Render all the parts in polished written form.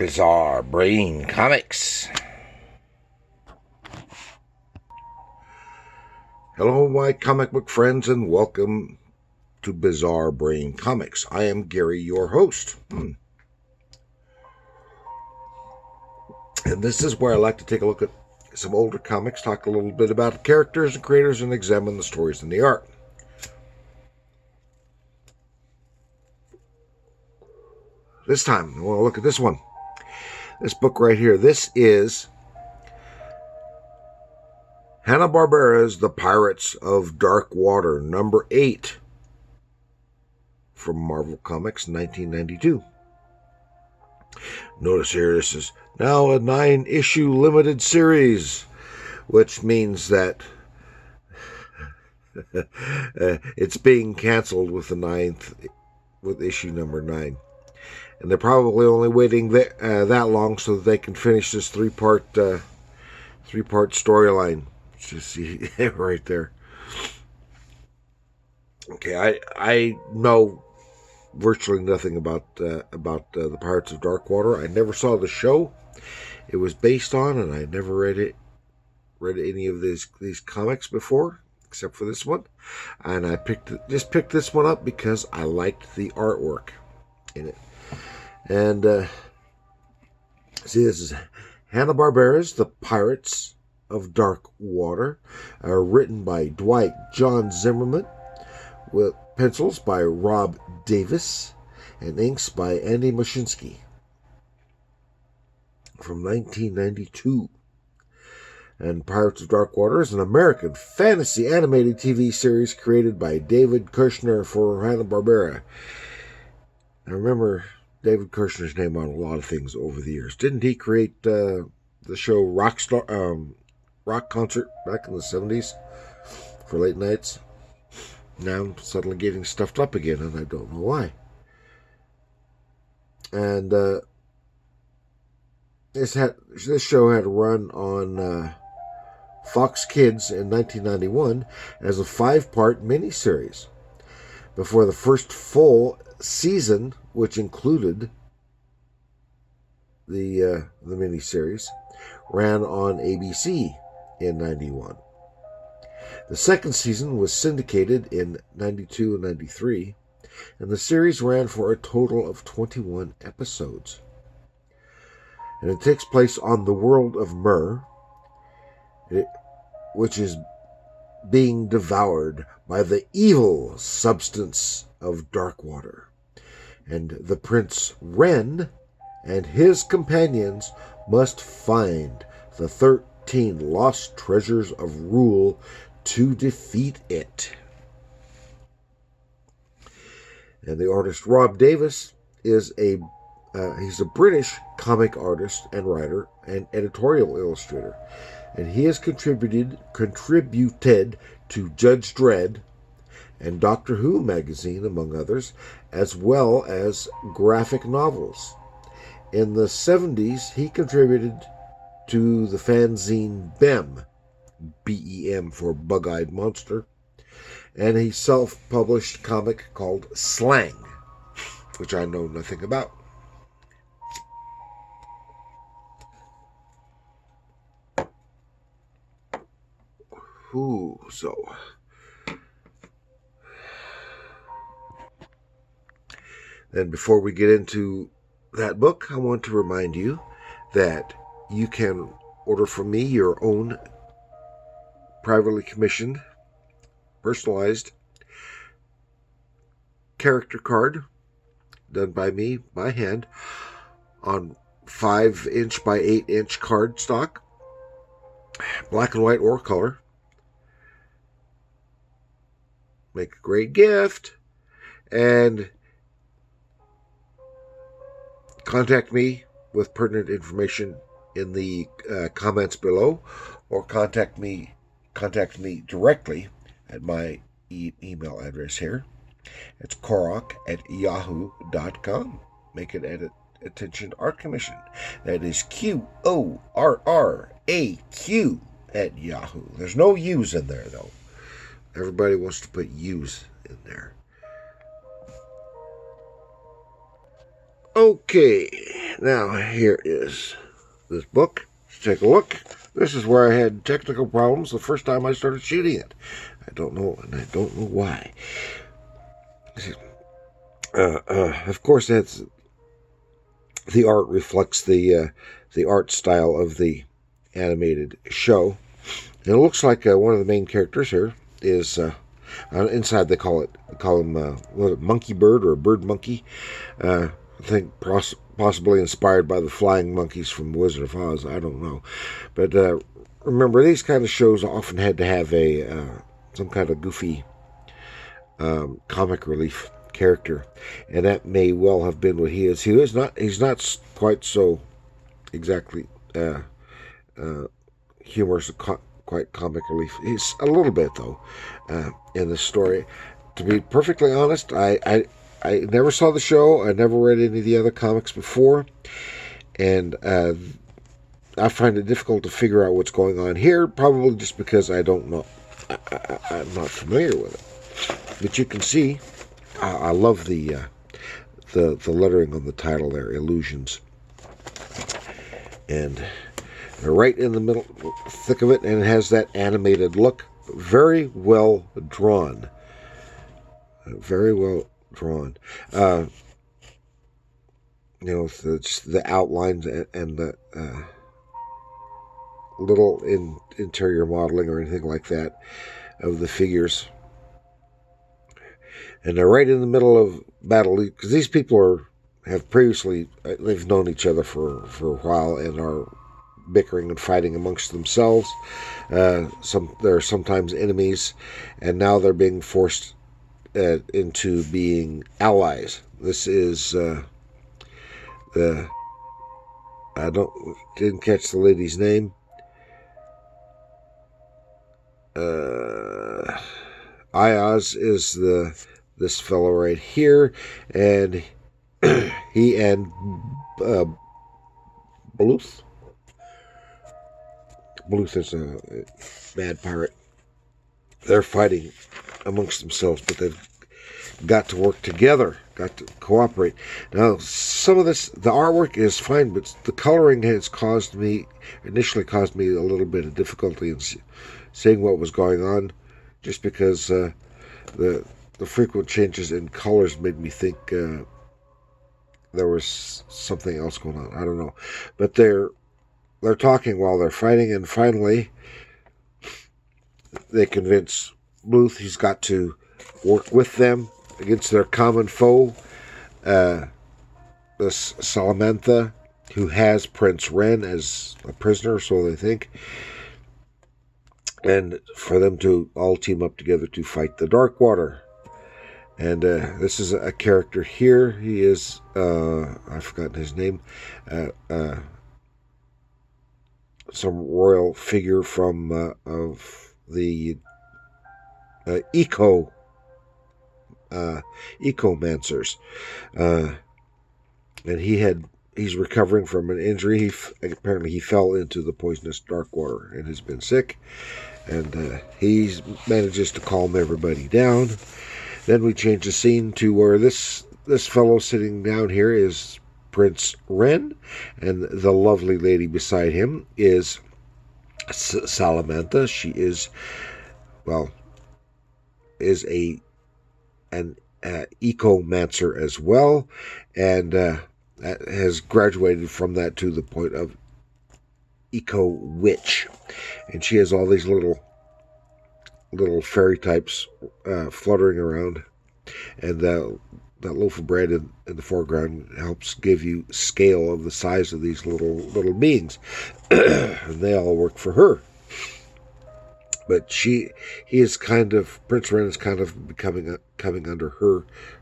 Bizarre Brain Comics. Hello, my comic book friends, and welcome to Bizarre Brain Comics. I am Gary, your host. And this is where I like to take a look at some older comics, talk a little bit about the characters and creators, and examine the stories and the art. This time, I want to look at this one. This book right here. This is Hanna-Barbera's The Pirates of Dark Water, number 8 from Marvel Comics, 1992. Notice here, this is now a 9-issue limited series, which means that it's being canceled with issue number 9. And they're probably only waiting that long so that they can finish this three-part storyline. You see right there. Okay, I know virtually nothing about the Pirates of Dark Water. I never saw the show it was based on, and I never read any of these comics before, except for this one. And I picked this one up because I liked the artwork in it. And see, this is Hanna-Barbera's The Pirates of Dark Water, written by Dwight John Zimmerman, with pencils by Rob Davis, and inks by Andy Muschinsky, from 1992. And Pirates of Dark Water is an American fantasy animated TV series created by David Kushner for Hanna-Barbera. I remember David Kushner's name on a lot of things over the years. Didn't he create the show Rock Concert back in the 70s for late nights? Now I'm suddenly getting stuffed up again, and I don't know why. And this show had a run on Fox Kids in 1991 as a 5-part miniseries before the first full season, which included the miniseries, ran on ABC in 91. The second season was syndicated in 92 and 93, and the series ran for a total of 21 episodes. And it takes place on the world of Myr, which is being devoured by the evil substance of dark water. And the Prince Wren and his companions must find the 13 lost treasures of rule to defeat it. And the artist Rob Davis is he's a British comic artist and writer and editorial illustrator, and he has contributed to Judge Dredd and Doctor Who magazine, among others, as well as graphic novels. In the 70s, he contributed to the fanzine BEM, B-E-M for Bug-Eyed Monster, and a self-published comic called Slang, which I know nothing about. Then before we get into that book, I want to remind you that you can order from me your own privately commissioned, personalized character card done by me by hand on 5-inch by 8-inch cardstock, black and white or color. Make a great gift, and contact me with pertinent information in the comments below, or contact me directly at my email address here. It's korok@yahoo.com. Make it at Attention Art Commission. That is QORRAQ at Yahoo. There's no U's in there, though. Everybody wants to put U's in there. Okay, Now, here is this book. Let's take a look. This is where I had technical problems the first time I started shooting it. I don't know, and I don't know why. Of course, that's the art reflects the art style of the animated show. And it looks like one of the main characters here is inside. They call him monkey bird or bird monkey. I think possibly inspired by the flying monkeys from Wizard of Oz. I don't know, but remember, these kind of shows often had to have a some kind of goofy comic relief character, and that may well have been what he is. He's not quite so exactly humorous, quite comic relief. He's a little bit though in the story. To be perfectly honest, I never saw the show. I never read any of the other comics before, and I find it difficult to figure out what's going on here. Probably just because I don't know. I'm not familiar with it. But you can see, I love the lettering on the title there, Illusions, and right in the middle, thick of it, and it has that animated look. Very well drawn. Very well drawn. The outlines and the little interior modeling or anything like that of the figures. And they're right in the middle of battle, because these people have previously, they've known each other for a while and are bickering and fighting amongst themselves. They're sometimes enemies, and now they're being forced into being allies. This is didn't catch the lady's name. Ayaz is this fellow right here, and he and Bluth is a mad pirate. They're fighting amongst themselves, but they've got to work together, got to cooperate. Now, some of this, the artwork is fine, but the coloring has initially caused me a little bit of difficulty in seeing what was going on, just because the frequent changes in colors made me think there was something else going on. I don't know, but they're talking while they're fighting, and finally they convince Bluth he's got to work with them against their common foe, this Salamantha, who has Prince Ren as a prisoner, so they think, and for them to all team up together to fight the Darkwater. And this is a character here. He is, I've forgotten his name, some royal figure from of the Ecomancers, and he's recovering from an injury. Apparently he fell into the poisonous Darkwater and has been sick, and he manages to calm everybody down. Then we change the scene to where this fellow sitting down here is Prince Ren, and the lovely lady beside him is Salamantha. She is an ecomancer as well, and has graduated from that to the point of eco-witch. And she has all these little fairy types fluttering around, and that loaf of bread in the foreground helps give you scale of the size of these little beings. And they all work for her. But Prince Ren is kind of coming under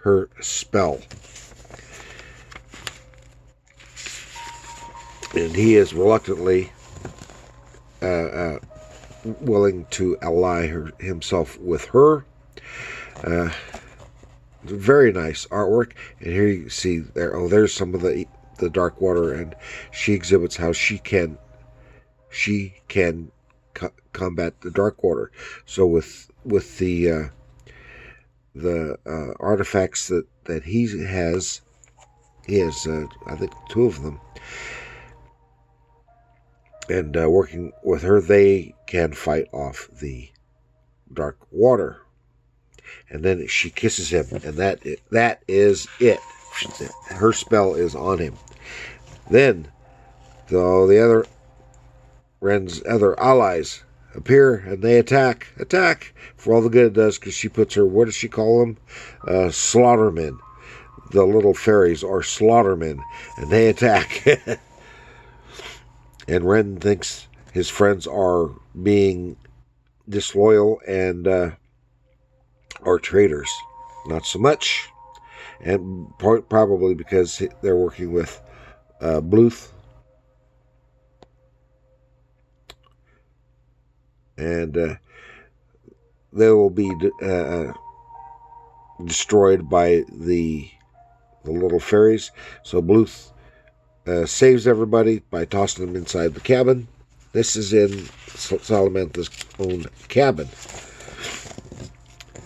her spell. And he is reluctantly willing to ally himself with her. Very nice artwork. And here you see there's some of the Darkwater, and she exhibits how she can combat the Darkwater. So with the artifacts that he has, He has, I think, two of them. And working with her, they can fight off the dark water. And then she kisses him, and that is it. Her spell is on him. Then the Ren's other allies appear, and they attack for all the good it does, because she puts her, what does she call them? Slaughtermen. The little fairies are slaughtermen, and they attack. And Ren thinks his friends are being disloyal and are traitors. Not so much. And probably because they're working with Bluth. And they will be destroyed by the little fairies. So Bluth saves everybody by tossing them inside the cabin. This is in Salamantha's own cabin.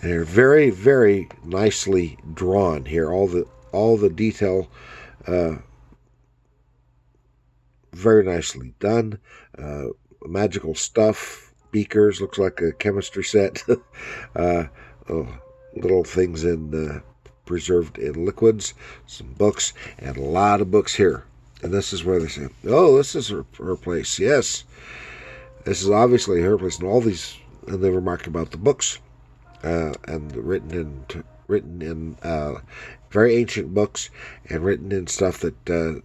And they're very, very nicely drawn here. All the detail, very nicely done. Magical stuff, beakers, looks like a chemistry set. Little things preserved in liquids, some books, and a lot of books here. And this is where they say, oh, this is her place. Yes, this is obviously her place. And all these, and they remark about the books, and written in very ancient books, and written in stuff that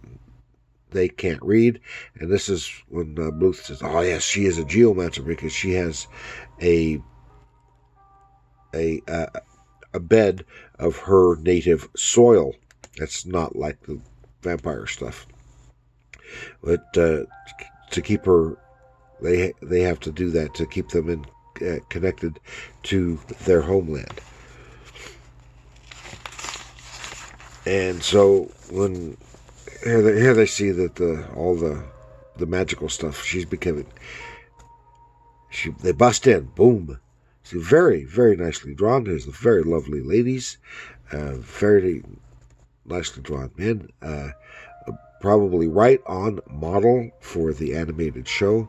they can't read. And this is when Bluth says, oh yes, she is a geomancer, because she has a bed of her native soil. That's not like the vampire stuff. But to keep her, they have to do that to keep them connected to their homeland. And so when here they see that all the magical stuff she's becoming, they bust in, boom. See, very, very nicely drawn. There's the very lovely ladies, very nicely drawn men. Probably right on model for the animated show.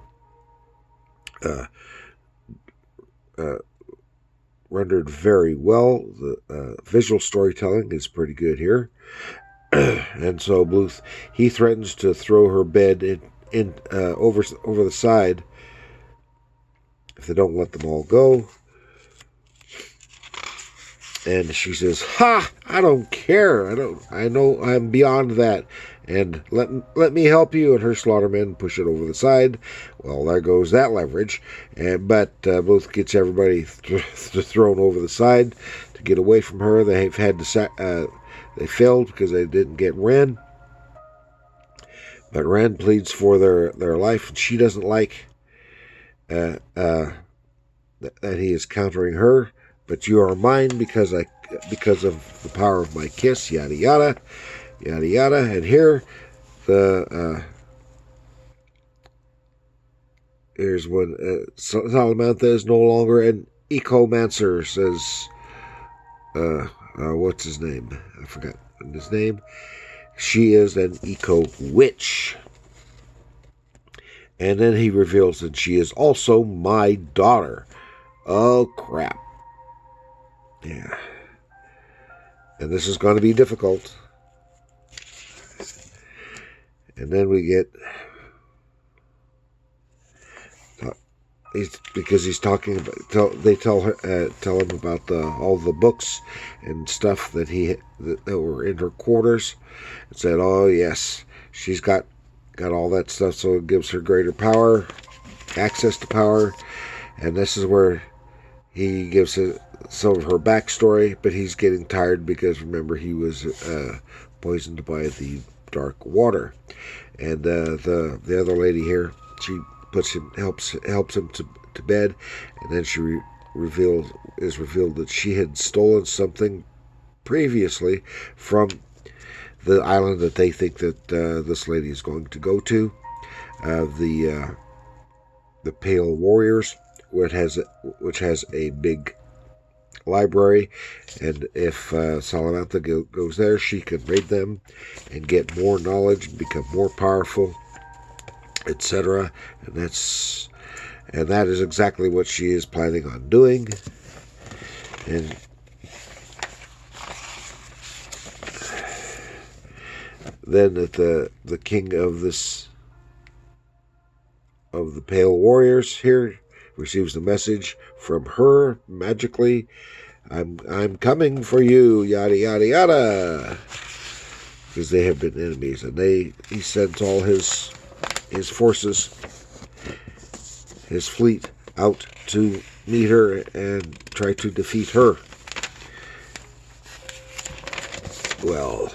Rendered very well. The visual storytelling is pretty good here. And so Bluth, he threatens to throw her bed in over the side if they don't let them all go. And she says, "Ha! I don't care. I know I'm beyond that. And let me help you." And her slaughtermen push it over the side. Well, there goes that leverage. But Bluth gets everybody thrown over the side to get away from her. They've had to they failed because they didn't get Ren. But Ren pleads for their life, and she doesn't like that he is countering her. But you are mine because of the power of my kiss, yada yada, yada yada. And here, here's when Salamantha is no longer an ecomancer. Says, what's his name? I forgot his name. She is an eco-witch. And then he reveals that she is also my daughter. Oh, crap. Yeah. And this is going to be difficult. And then we get... because he's talking about... They tell him about all the books and stuff that were in her quarters. And said, oh, yes, she's got all that stuff, so it gives her greater power, access to power. And this is where he gives some of her backstory, but he's getting tired because, remember, he was poisoned by the dark water. And the other lady here, she helps him to bed, and then she revealed that she had stolen something previously from the island that they think that this lady is going to go to, the Pale Warriors, which has a big library, and if Salamantha goes there, she can read them and get more knowledge, become more powerful, etc. And that is exactly what she is planning on doing. And then the king of the Pale Warriors here receives the message from her magically. I'm coming for you, yada yada yada, because they have been enemies, and he sends all his forces, his fleet, out to meet her and try to defeat her. Well,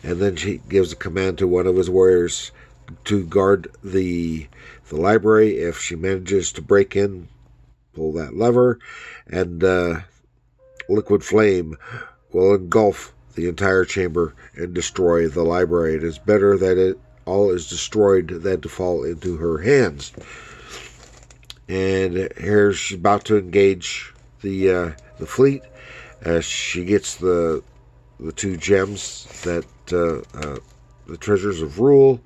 and then she gives a command to one of his warriors to guard the library. If she manages to break in, pull that lever, and liquid flame will engulf the entire chamber and destroy the library. It is better that it all is destroyed than to fall into her hands. And here she's about to engage the fleet as she gets the 2 gems that the treasures of rule,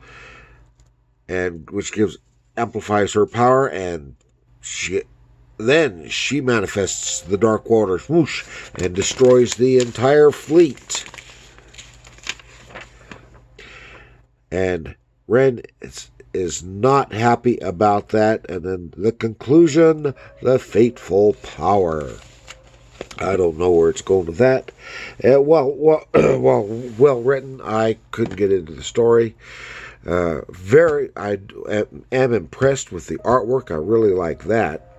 and which amplifies her power, and then she manifests the Dark Waters, whoosh, and destroys the entire fleet. And Ren is not happy about that. And then the conclusion, the fateful power. I don't know where it's going with that. Well written. I couldn't get into the story. I am impressed with the artwork. I really like that.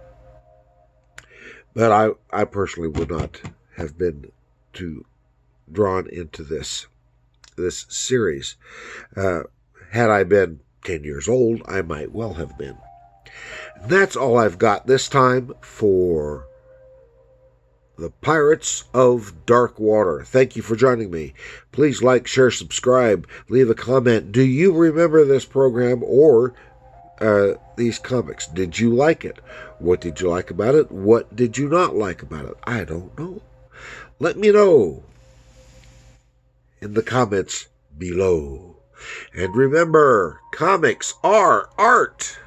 But I personally would not have been too drawn into this series. Had I been 10 years old, I might well have been. And that's all I've got this time for the Pirates of Dark Water. Thank you for joining me. Please like, share, subscribe, leave a comment. Do you remember this program or these comics? Did you like it? What did you like about it? What did you not like about it? I don't know. Let me know in the comments below. And remember, comics are art.